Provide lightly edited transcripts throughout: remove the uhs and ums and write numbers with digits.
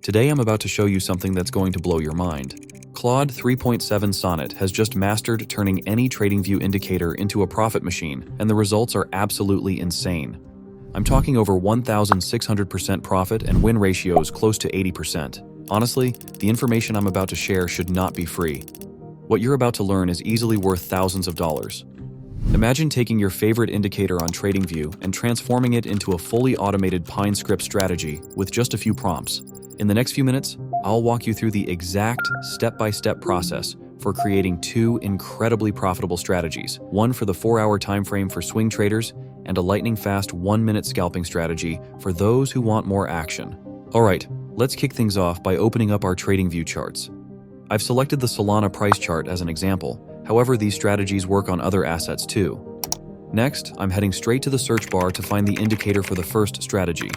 Today I'm about to show you something that's going to blow your mind. Claude 3.7 Sonnet has just mastered turning any TradingView indicator into a profit machine, and the results are absolutely insane. I'm talking over 1,600% profit and win ratios close to 80%. Honestly, the information I'm about to share should not be free. What you're about to learn is easily worth thousands of dollars. Imagine taking your favorite indicator on TradingView and transforming it into a fully automated Pine script strategy with just a few prompts. In the next few minutes, I'll walk you through the exact step-by-step process for creating two incredibly profitable strategies, one for the 4-hour time frame for swing traders and a lightning-fast 1-minute scalping strategy for those who want more action. All right, let's kick things off by opening up our TradingView charts. I've selected the Solana price chart as an example. However, these strategies work on other assets too. Next, I'm heading straight to the search bar to find the indicator for the first strategy,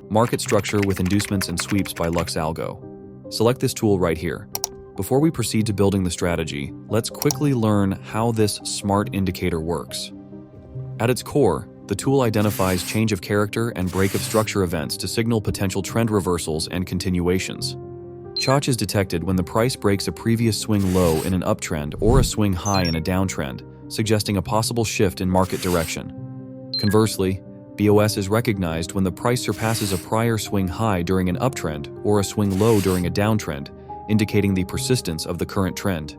Market Structure with Inducements and Sweeps by LuxAlgo. Select this tool right here. Before we proceed to building the strategy, let's quickly learn how this smart indicator works. At its core, the tool identifies change of character and break of structure events to signal potential trend reversals and continuations. CHOCH is detected when the price breaks a previous swing low in an uptrend or a swing high in a downtrend, suggesting a possible shift in market direction. Conversely, BOS is recognized when the price surpasses a prior swing high during an uptrend or a swing low during a downtrend, indicating the persistence of the current trend.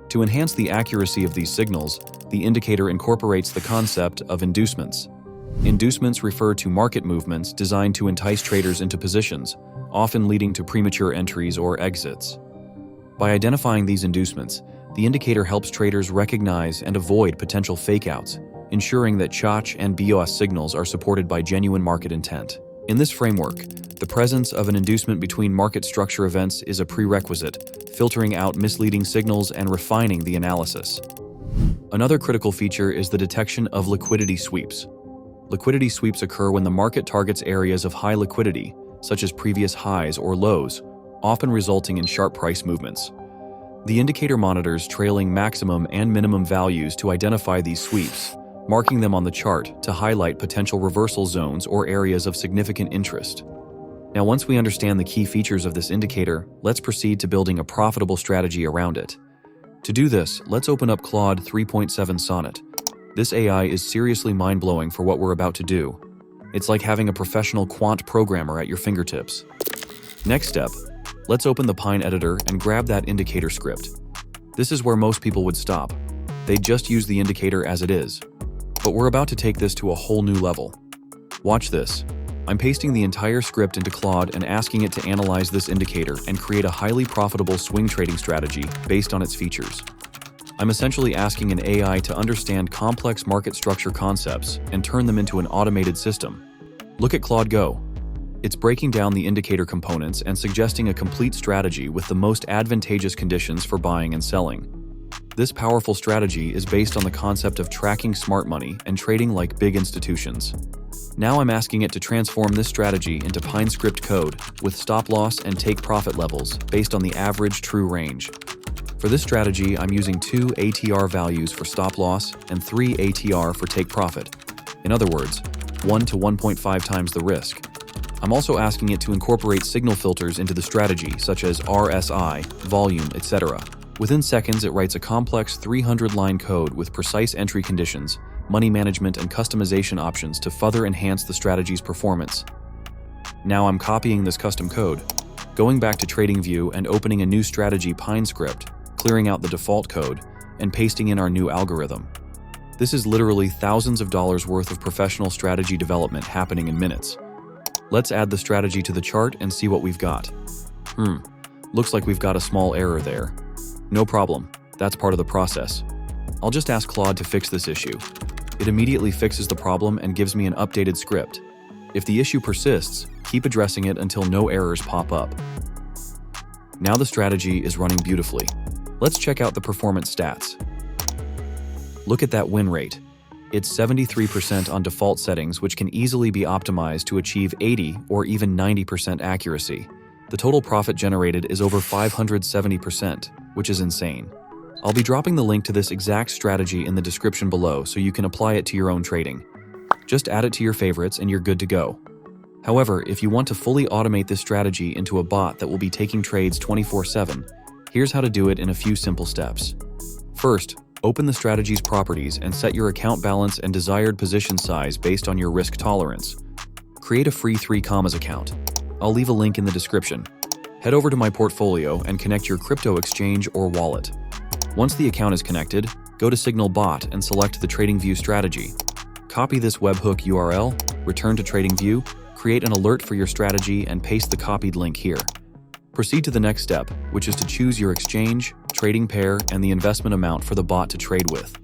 To enhance the accuracy of these signals, the indicator incorporates the concept of inducements. Inducements refer to market movements designed to entice traders into positions, often leading to premature entries or exits. By identifying these inducements, the indicator helps traders recognize and avoid potential fakeouts, ensuring that CHOCH and BOS signals are supported by genuine market intent. In this framework, the presence of an inducement between market structure events is a prerequisite, filtering out misleading signals and refining the analysis. Another critical feature is the detection of liquidity sweeps. Liquidity sweeps occur when the market targets areas of high liquidity, such as previous highs or lows, often resulting in sharp price movements. The indicator monitors trailing maximum and minimum values to identify these sweeps, marking them on the chart to highlight potential reversal zones or areas of significant interest. Now, once we understand the key features of this indicator, let's proceed to building a profitable strategy around it. To do this, let's open up Claude 3.7 Sonnet. This AI is seriously mind-blowing for what we're about to do. It's like having a professional quant programmer at your fingertips. Next step, let's open the Pine editor and grab that indicator script. This is where most people would stop. They'd just use the indicator as it is. But we're about to take this to a whole new level. Watch this. I'm pasting the entire script into Claude and asking it to analyze this indicator and create a highly profitable swing trading strategy based on its features. I'm essentially asking an AI to understand complex market structure concepts and turn them into an automated system. Look at Claude Go. It's breaking down the indicator components and suggesting a complete strategy with the most advantageous conditions for buying and selling. This powerful strategy is based on the concept of tracking smart money and trading like big institutions. Now I'm asking it to transform this strategy into Pine script code with stop loss and take profit levels based on the average true range. For this strategy, I'm using 2 ATR values for stop loss and 3 ATR for take profit. In other words, 1 to 1.5 times the risk. I'm also asking it to incorporate signal filters into the strategy, such as RSI, volume, etc. Within seconds, it writes a complex 300-line code with precise entry conditions, money management, and customization options to further enhance the strategy's performance. Now I'm copying this custom code, going back to TradingView and opening a new strategy Pine script, clearing out the default code, and pasting in our new algorithm. This is literally thousands of dollars worth of professional strategy development happening in minutes. Let's add the strategy to the chart and see what we've got. Looks like we've got a small error there. No problem, that's part of the process. I'll just ask Claude to fix this issue. It immediately fixes the problem and gives me an updated script. If the issue persists, keep addressing it until no errors pop up. Now the strategy is running beautifully. Let's check out the performance stats. Look at that win rate. It's 73% on default settings, which can easily be optimized to achieve 80 or even 90% accuracy. The total profit generated is over 570%, which is insane. I'll be dropping the link to this exact strategy in the description below so you can apply it to your own trading. Just add it to your favorites and you're good to go. However, if you want to fully automate this strategy into a bot that will be taking trades 24/7, here's how to do it in a few simple steps. First, open the strategy's properties and set your account balance and desired position size based on your risk tolerance. Create a free 3 commas account. I'll leave a link in the description. Head over to my portfolio and connect your crypto exchange or wallet. Once the account is connected, go to Signal Bot and select the TradingView strategy. Copy this webhook URL, return to TradingView, create an alert for your strategy, and paste the copied link here. Proceed to the next step, which is to choose your exchange, trading pair, and the investment amount for the bot to trade with.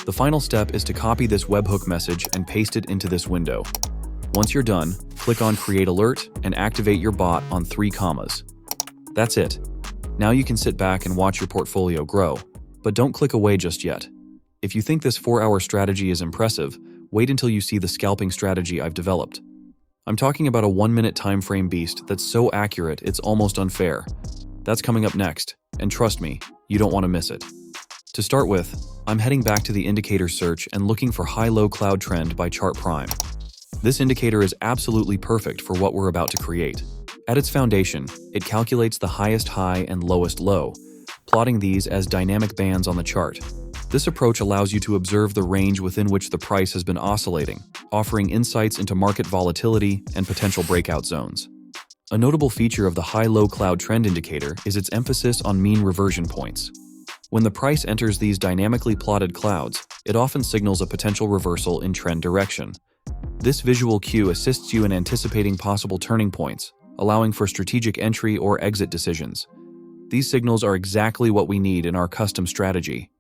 The final step is to copy this webhook message and paste it into this window. Once you're done, click on Create Alert and activate your bot on 3 commas. That's it. Now you can sit back and watch your portfolio grow. But don't click away just yet. If you think this 4-hour strategy is impressive, wait until you see the scalping strategy I've developed. I'm talking about a 1-minute time frame beast that's so accurate it's almost unfair. That's coming up next, and trust me, you don't want to miss it. To start with, I'm heading back to the indicator search and looking for high-low cloud trend by Chart Prime. This indicator is absolutely perfect for what we're about to create. At its foundation, it calculates the highest high and lowest low, plotting these as dynamic bands on the chart. This approach allows you to observe the range within which the price has been oscillating, offering insights into market volatility and potential breakout zones. A notable feature of the high-low cloud trend indicator is its emphasis on mean reversion points. When the price enters these dynamically plotted clouds, it often signals a potential reversal in trend direction. This visual cue assists you in anticipating possible turning points, allowing for strategic entry or exit decisions. These signals are exactly what we need in our custom strategy.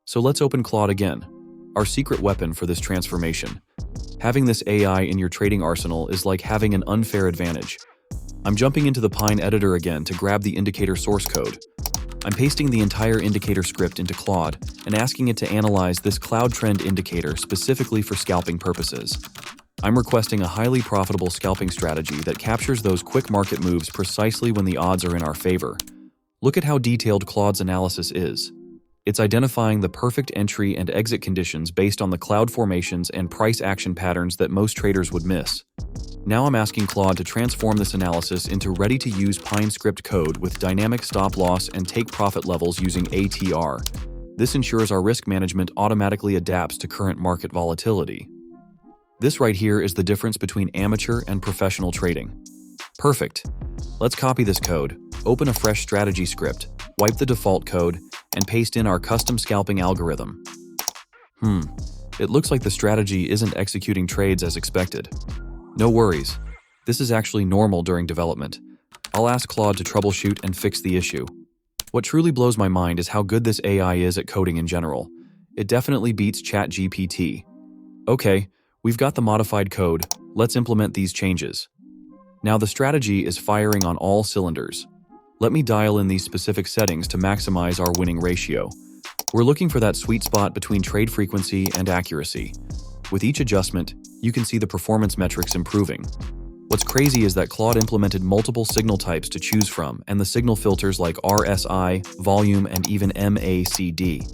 So let's open Claude again, our secret weapon for this transformation. Having this AI in your trading arsenal is like having an unfair advantage. I'm jumping into the Pine editor again to grab the indicator source code. I'm pasting the entire indicator script into Claude and asking it to analyze this cloud trend indicator specifically for scalping purposes. I'm requesting a highly profitable scalping strategy that captures those quick market moves precisely when the odds are in our favor. Look at how detailed Claude's analysis is. It's identifying the perfect entry and exit conditions based on the cloud formations and price action patterns that most traders would miss. Now I'm asking Claude to transform this analysis into ready-to-use Pine script code with dynamic stop loss and take profit levels using ATR. This ensures our risk management automatically adapts to current market volatility. This right here is the difference between amateur and professional trading. Perfect. Let's copy this code, open a fresh strategy script, wipe the default code, and paste in our custom scalping algorithm. It looks like the strategy isn't executing trades as expected. No worries. This is actually normal during development. I'll ask Claude to troubleshoot and fix the issue. What truly blows my mind is how good this AI is at coding in general. It definitely beats ChatGPT. Okay, we've got the modified code. Let's implement these changes. Now the strategy is firing on all cylinders. Let me dial in these specific settings to maximize our winning ratio. We're looking for that sweet spot between trade frequency and accuracy. With each adjustment, you can see the performance metrics improving. What's crazy is that Claude implemented multiple signal types to choose from, and the signal filters like RSI, volume, and even MACD.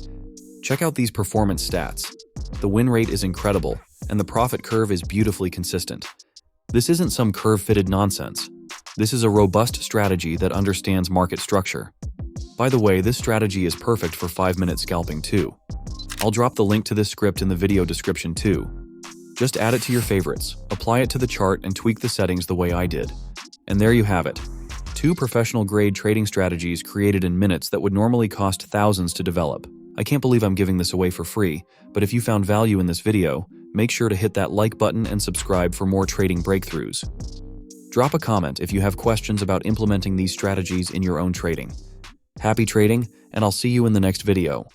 Check out these performance stats. The win rate is incredible, and the profit curve is beautifully consistent. This isn't some curve-fitted nonsense. This is a robust strategy that understands market structure. By the way, this strategy is perfect for 5-minute scalping too. I'll drop the link to this script in the video description too. Just add it to your favorites, apply it to the chart, and tweak the settings the way I did. And there you have it. 2 professional-grade trading strategies created in minutes that would normally cost thousands to develop. I can't believe I'm giving this away for free, but if you found value in this video, make sure to hit that like button and subscribe for more trading breakthroughs. Drop a comment if you have questions about implementing these strategies in your own trading. Happy trading, and I'll see you in the next video.